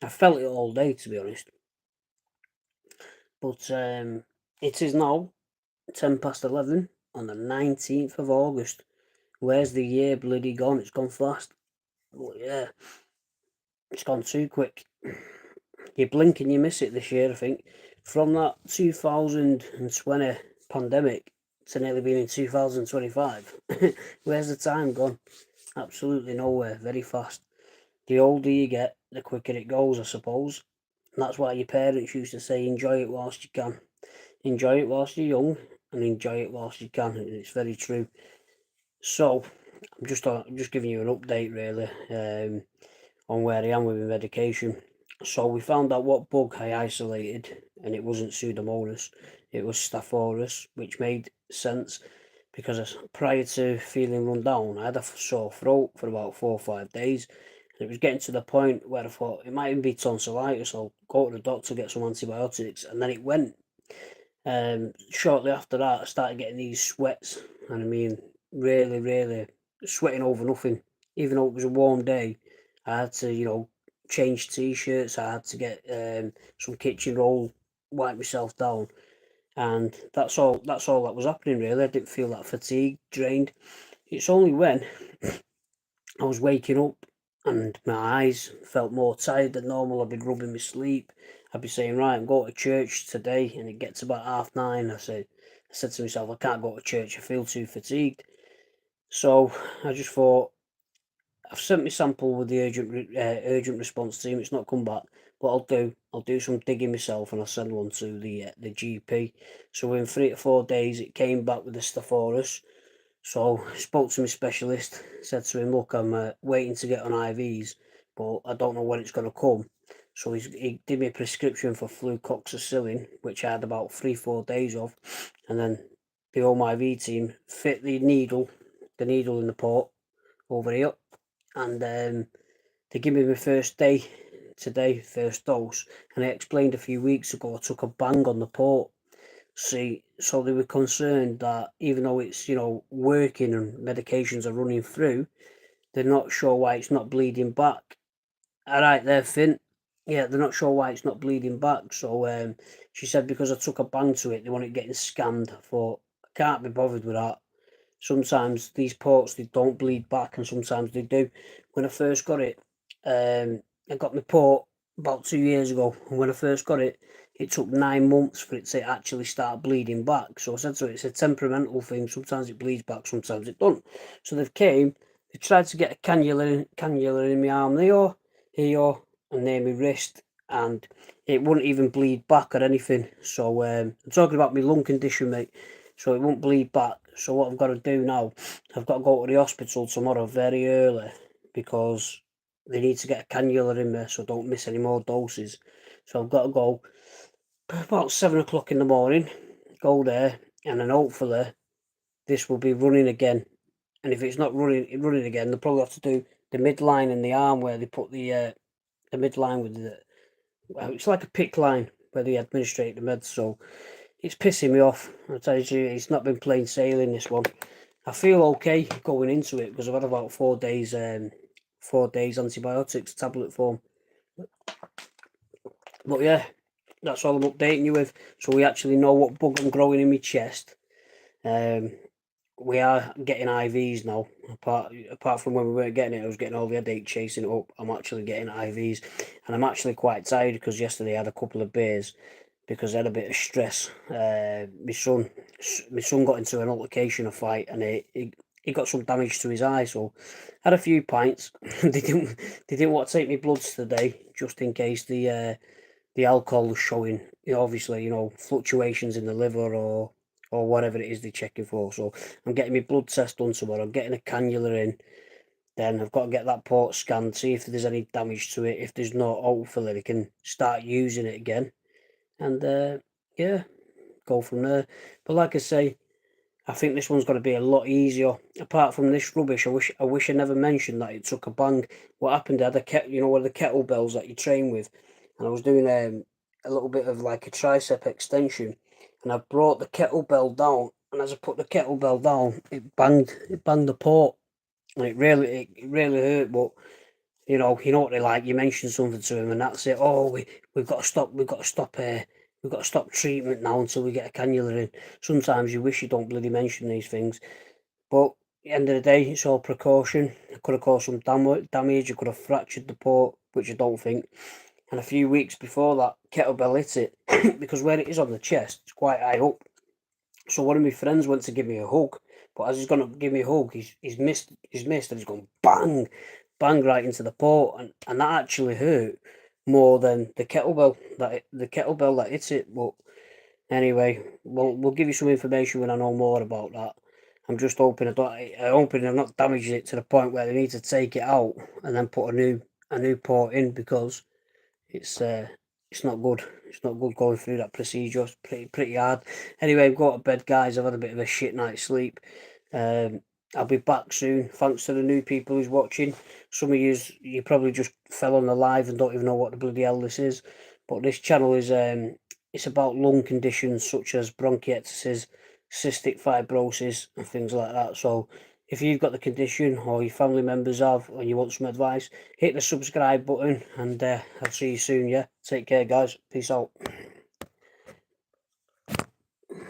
I felt it all day, to be honest. But it is now 11:10 on the 19th of August. Where's the year bloody gone? It's gone fast. But yeah, it's gone too quick. You blink and you miss it this year, I think. From that 2020 pandemic to nearly being in 2025. Where's the time gone? Absolutely nowhere. Very fast. The older you get, the quicker it goes, I suppose. And that's why your parents used to say, enjoy it whilst you can. Enjoy it whilst you're young, and enjoy it whilst you can. And it's very true. So, I'm just giving you an update, really, on where I am with my medication. So we found out what bug I isolated, and it wasn't Pseudomonas, it was Staph aureus, which made sense because prior to feeling run down, I had a sore throat for about 4 or 5 days, and it was getting to the point where I thought it might even be tonsillitis. I'll go to the doctor, get some antibiotics, and then it went. Shortly after that, I started getting these sweats, and I mean, really, really sweating over nothing. Even though it was a warm day, I had to, change t-shirts. I had to get some kitchen roll, wipe myself down, and that's all. That's all that was happening. Really, I didn't feel that fatigue, drained. It's only when I was waking up and my eyes felt more tired than normal. I'd be rubbing my sleep. I'd be saying, right, I'm going to church today, and it gets about 9:30. I said to myself, I can't go to church. I feel too fatigued. So I just thought, I've sent my sample with the urgent response team. It's not come back. What I'll do some digging myself, and I'll send one to the GP. So within 3 to 4 days, it came back with the Staph aureus. So I spoke to my specialist, said to him, look, I'm waiting to get on IVs, but I don't know when it's going to come. So he did me a prescription for flucloxacillin, which I had about 3-4 days of. And then the home IV team fit the needle in the port over here. And they give me my first day today, first dose. And I explained a few weeks ago, I took a bang on the port. See, so they were concerned that even though it's, working and medications are running through, they're not sure why it's not bleeding back. All right there, Finn. Yeah, they're not sure why it's not bleeding back. So she said because I took a bang to it, they want it getting scanned. I thought, I can't be bothered with that. Sometimes these ports, they don't bleed back, and sometimes they do. When I first got it, I got my port about 2 years ago, and when I first got it, it took 9 months for it to actually start bleeding back. So I said to it, it's a temperamental thing. Sometimes it bleeds back, sometimes it don't. So they tried to get a cannula in my arm here, and near my wrist, and it wouldn't even bleed back or anything. So I'm talking about my lung condition, mate. So it won't bleed back. So what I've got to do now, I've got to go to the hospital tomorrow very early because they need to get a cannula in there so I don't miss any more doses. So I've got to go about 7 o'clock in the morning, go there, and then hopefully this will be running again. And if it's not running again, they'll probably have to do the midline in the arm where they put the midline with it's like a pick line where they administrate the meds. So it's pissing me off. I tell you, it's not been plain sailing, this one. I feel okay going into it because I've had about 4 days, 4 days antibiotics tablet form. But yeah, that's all I'm updating you with. So we actually know what bug I'm growing in my chest. We are getting IVs now. Apart from when we weren't getting it, I was getting all the headache chasing it up. I'm actually getting IVs, and I'm actually quite tired because yesterday I had a couple of beers because I had a bit of stress. My son got into an altercation, a fight, and he got some damage to his eye. So I had a few pints. they didn't want to take me bloods today, just in case the alcohol was showing. Obviously, fluctuations in the liver or whatever it is they're checking for. So I'm getting my blood test done tomorrow. I'm getting a cannula in. Then I've got to get that port scanned, see if there's any damage to it. If there's not, hopefully they can start using it again. And yeah, go from there. But like I say, I think this one's going to be a lot easier. Apart from this rubbish, I wish I never mentioned that it took a bang. What happened? I had one of the kettlebells that you train with, and I was doing a little bit of like a tricep extension, and I brought the kettlebell down, and as I put the kettlebell down, it banged the port, and it really hurt. But You know what they like. You mention something to them, and that's it. Oh, we've got to stop. We've got to stop. We've got to stop treatment now until we get a cannula in. Sometimes you wish you don't bloody mention these things, but at the end of the day, it's all precaution. It could have caused some damage. It could have fractured the port, which I don't think. And a few weeks before that, kettlebell hit it because where it is on the chest, it's quite high up. So one of my friends went to give me a hug, but as he's gonna give me a hug, he's missed, and he's gone bang, bang right into the port, and that actually hurt more than the kettlebell that hit it. But anyway, we'll give you some information when I know more about that. I'm just hoping I'm hoping I've not damaged it to the point where they need to take it out and then put a new port in, because it's not good. It's not good going through that procedure. It's pretty hard. Anyway, go to bed, guys. I've had a bit of a shit night's sleep. I'll be back soon. Thanks to the new people who's watching. Some of you probably just fell on the live and don't even know what the bloody hell this is. But this channel is it's about lung conditions such as bronchiectasis, cystic fibrosis, and things like that. So if you've got the condition or your family members have and you want some advice, hit the subscribe button, and I'll see you soon. Yeah, take care, guys. Peace out.